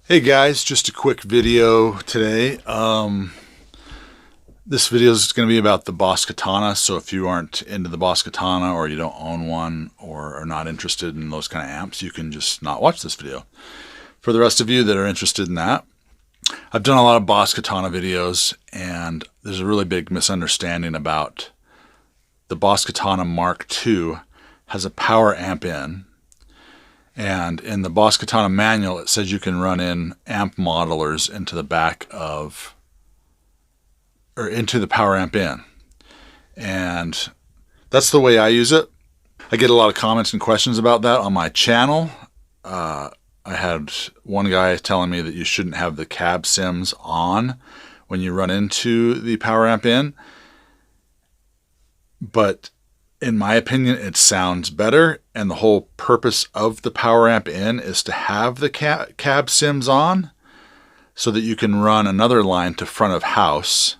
Hey guys, just a quick video today. This video is going to be about the Boss Katana, so if you aren't into the Boss Katana or you don't own one or are not interested in those kind of amps, you can just not watch this video. For the rest of you that are interested in that, I've done a lot of Boss Katana videos, and there's a really big misunderstanding about the Boss Katana Mark II has a power amp in. And in the Boss Katana manual, it says you can run in amp modelers into the back of, or into the power amp in. And that's the way I use it. I get a lot of comments and questions about that on my channel. I had one guy telling me that you shouldn't have the cab sims on when you run into the power amp in. But in my opinion, it sounds better, and the whole purpose of the power amp in is to have the cab sims on so that you can run another line to front of house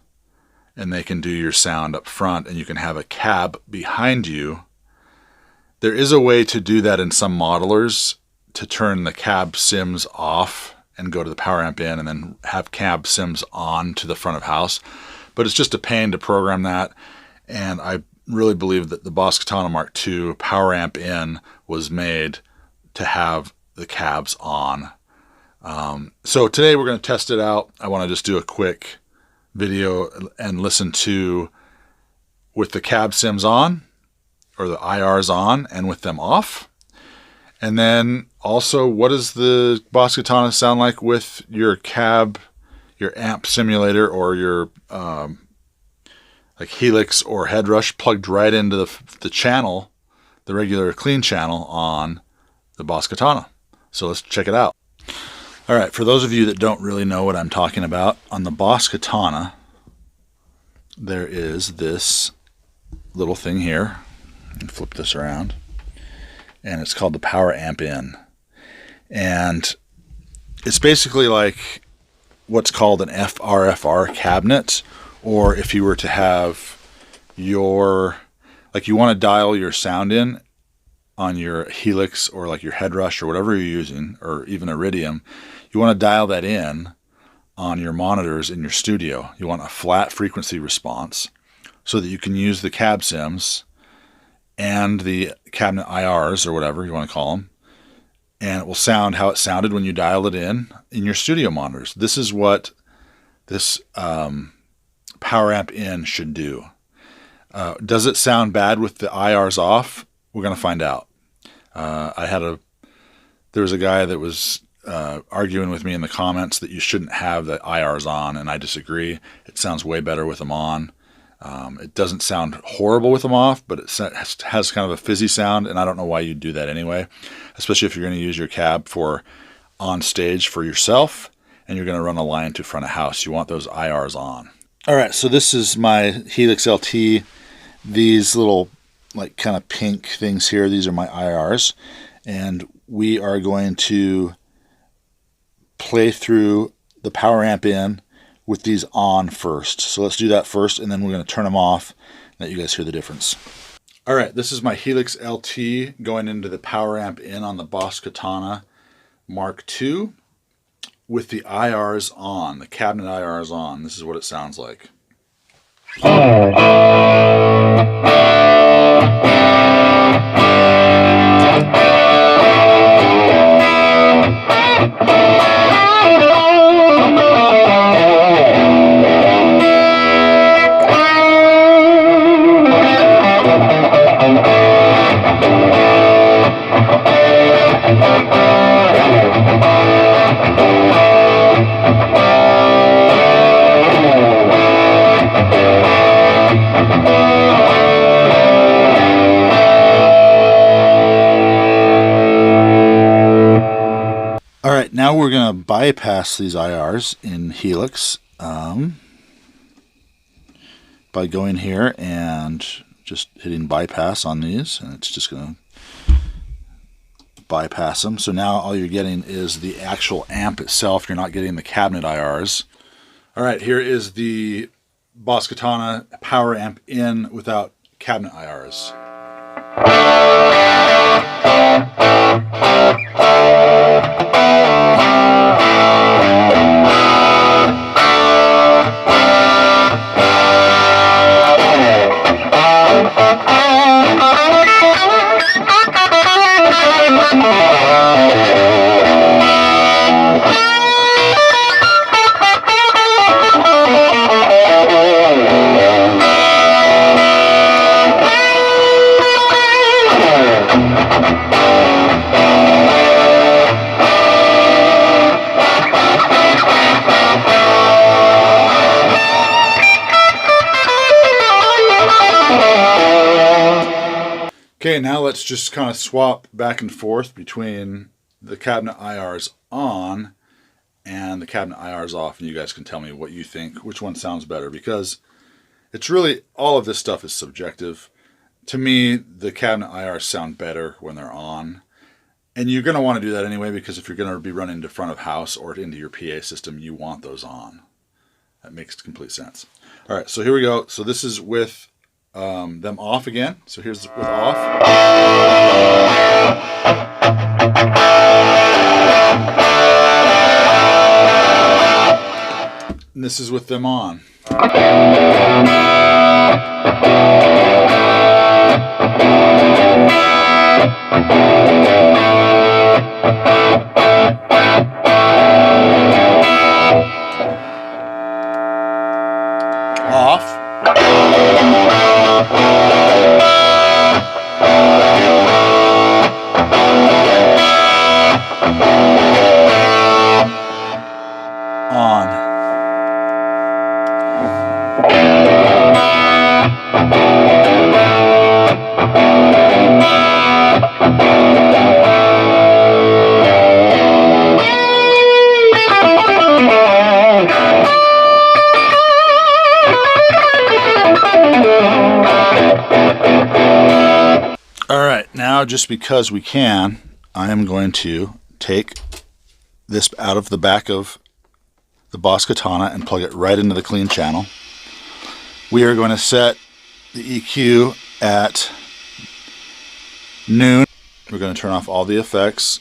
and they can do your sound up front and you can have a cab behind you. There is a way to do that in some modelers, to turn the cab sims off and go to the power amp in and then have cab sims on to the front of house, but it's just a pain to program that. And I really believe that the Boss Katana Mark II power amp in was made to have the cabs on. So today we're going to test it out. I want to just do a quick video and listen to with the cab sims on, or the IRs on, and with them off. And then also, what does the Boss Katana sound like with your cab, your amp simulator, or your like Helix or Headrush plugged right into the channel, the regular clean channel on the Boss Katana. So let's check it out. All right, for those of you that don't really know what I'm talking about, on the Boss Katana, there is this little thing here. Flip this around. And it's called the power amp in. And it's basically like what's called an FRFR cabinet. Or if you were to have your, like you want to dial your sound in on your Helix or like your Headrush or whatever you're using, or even Iridium, you want to dial that in on your monitors in your studio. You want a flat frequency response so that you can use the cab sims and the cabinet IRs or whatever you want to call them, and it will sound how it sounded when you dialed it in your studio monitors. This is what this power amp in should do. Does it sound bad with the IRs off? We're going to find out. There was a guy that was arguing with me in the comments that you shouldn't have the IRs on, and I disagree. It sounds way better with them on. It doesn't sound horrible with them off, but it has kind of a fizzy sound, and I don't know why you'd do that anyway, especially if you're going to use your cab for on stage for yourself and you're going to run a line to front of house. You want those IRs on. All right, so this is my Helix LT. These little like kind of pink things here, these are my IRs. And we are going to play through the power amp in with these on first. So let's do that first, and then we're going to turn them off and let you guys hear the difference. All right, this is my Helix LT going into the power amp in on the Boss Katana Mark II. With the IRs on, the cabinet IRs on. This is what it sounds like. All right, now we're going to bypass these IRs in Helix by going here and just hitting bypass on these, and it's just going to bypass them. So now all you're getting is the actual amp itself. You're not getting the cabinet IRs. All right, here is the Boss Katana power amp in without cabinet IRs. Okay, now let's just kind of swap back and forth between the cabinet IRs on and the cabinet IRs off, and you guys can tell me what you think, which one sounds better, because it's really, all of this stuff is subjective. To me, the cabinet IRs sound better when they're on. And you're going to want to do that anyway, because if you're going to be running to front of house or into your PA system, you want those on. That makes complete sense. All right, so here we go. So this is with them off again. So here's with off. And this is with them on. Off. On. All right, now just because we can, I am going to take this out of the back of the Boss Katana and plug it right into the clean channel. We are going to set the EQ at noon. We're going to turn off all the effects,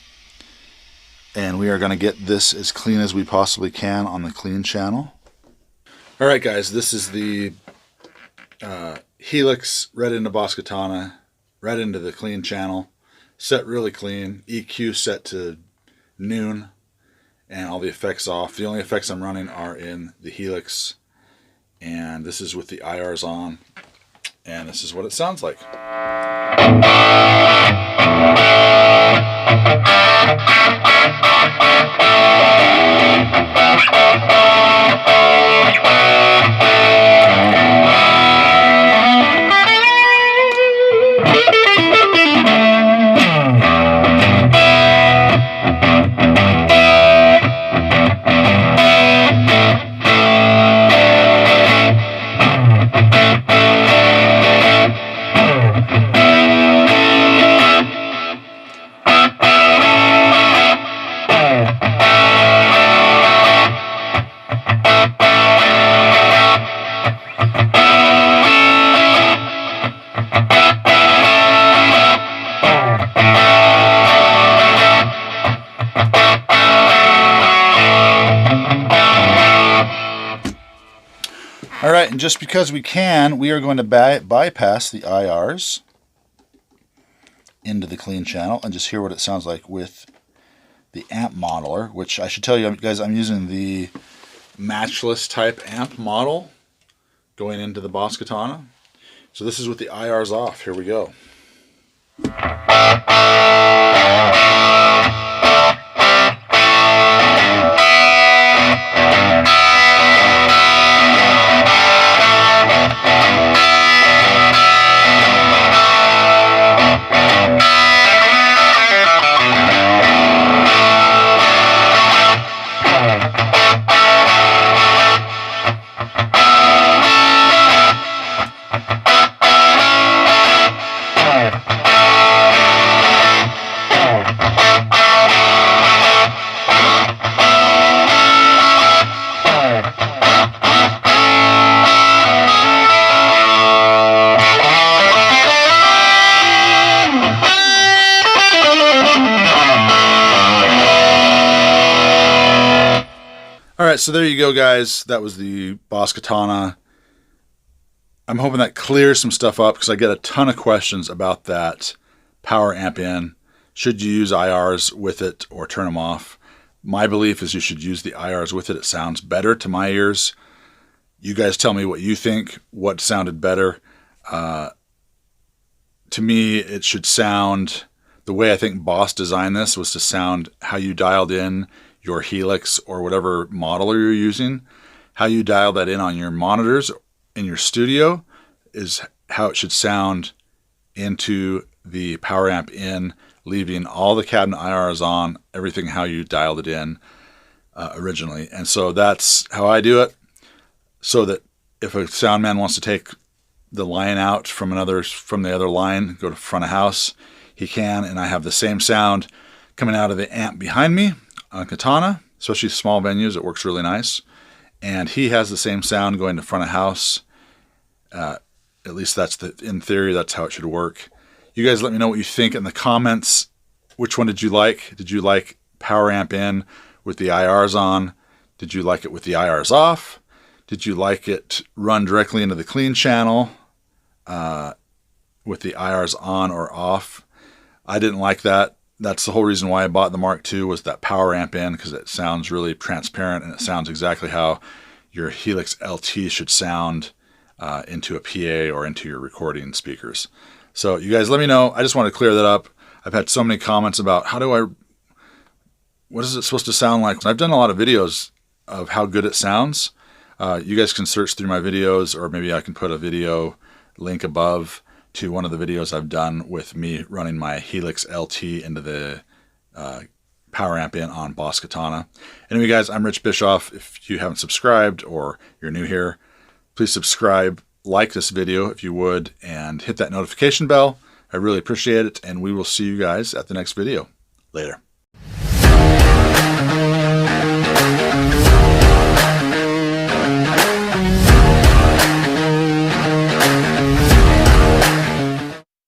and we are going to get this as clean as we possibly can on the clean channel. All right, guys, this is the Helix right into Boss Katana, right into the clean channel, set really clean, EQ set to noon, and all the effects off. The only effects I'm running are in the Helix, and this is with the IRs on, and this is what it sounds like. All right, and just because we can, we are going to bypass the IRs into the clean channel and just hear what it sounds like with the amp modeler, which I should tell you guys, I'm using the matchless type amp model going into the Boss Katana. So this is with the IRs off. Here we go. All right, so there you go, guys. That was the Boss Katana. I'm hoping that clears some stuff up because I get a ton of questions about that power amp in. Should you use IRs with it or turn them off? My belief is you should use the IRs with it. It sounds better to my ears. You guys tell me what you think, what sounded better. To me, it should sound, the way I think Boss designed this was to sound how you dialed in your Helix or whatever modeler you're using. How you dial that in on your monitors in your studio is how it should sound into the power amp in, leaving all the cabinet IRs on, everything how you dialed it in originally. And so that's how I do it, so that if a sound man wants to take the line out from the other line, go to front of house, he can, and I have the same sound coming out of the amp behind me on Katana, especially small venues. It works really nice. And he has the same sound going to front of house. At least in theory, that's how it should work. You guys let me know what you think in the comments. Which one did you like? Did you like power amp in with the IRs on? Did you like it with the IRs off? Did you like it run directly into the clean channel with the IRs on or off? I didn't like that. That's the whole reason why I bought the Mark II, was that power amp in, because it sounds really transparent and it sounds exactly how your Helix LT should sound into a PA or into your recording speakers. So you guys let me know. I just want to clear that up. I've had so many comments about what is it supposed to sound like? I've done a lot of videos of how good it sounds. You guys can search through my videos, or maybe I can put a video link above to one of the videos I've done with me running my Helix LT into the power amp in on Boss Katana. Anyway, guys, I'm Rich Bischoff. If you haven't subscribed or you're new here, please subscribe, like this video if you would, and hit that notification bell. I really appreciate it, and we will see you guys at the next video. Later.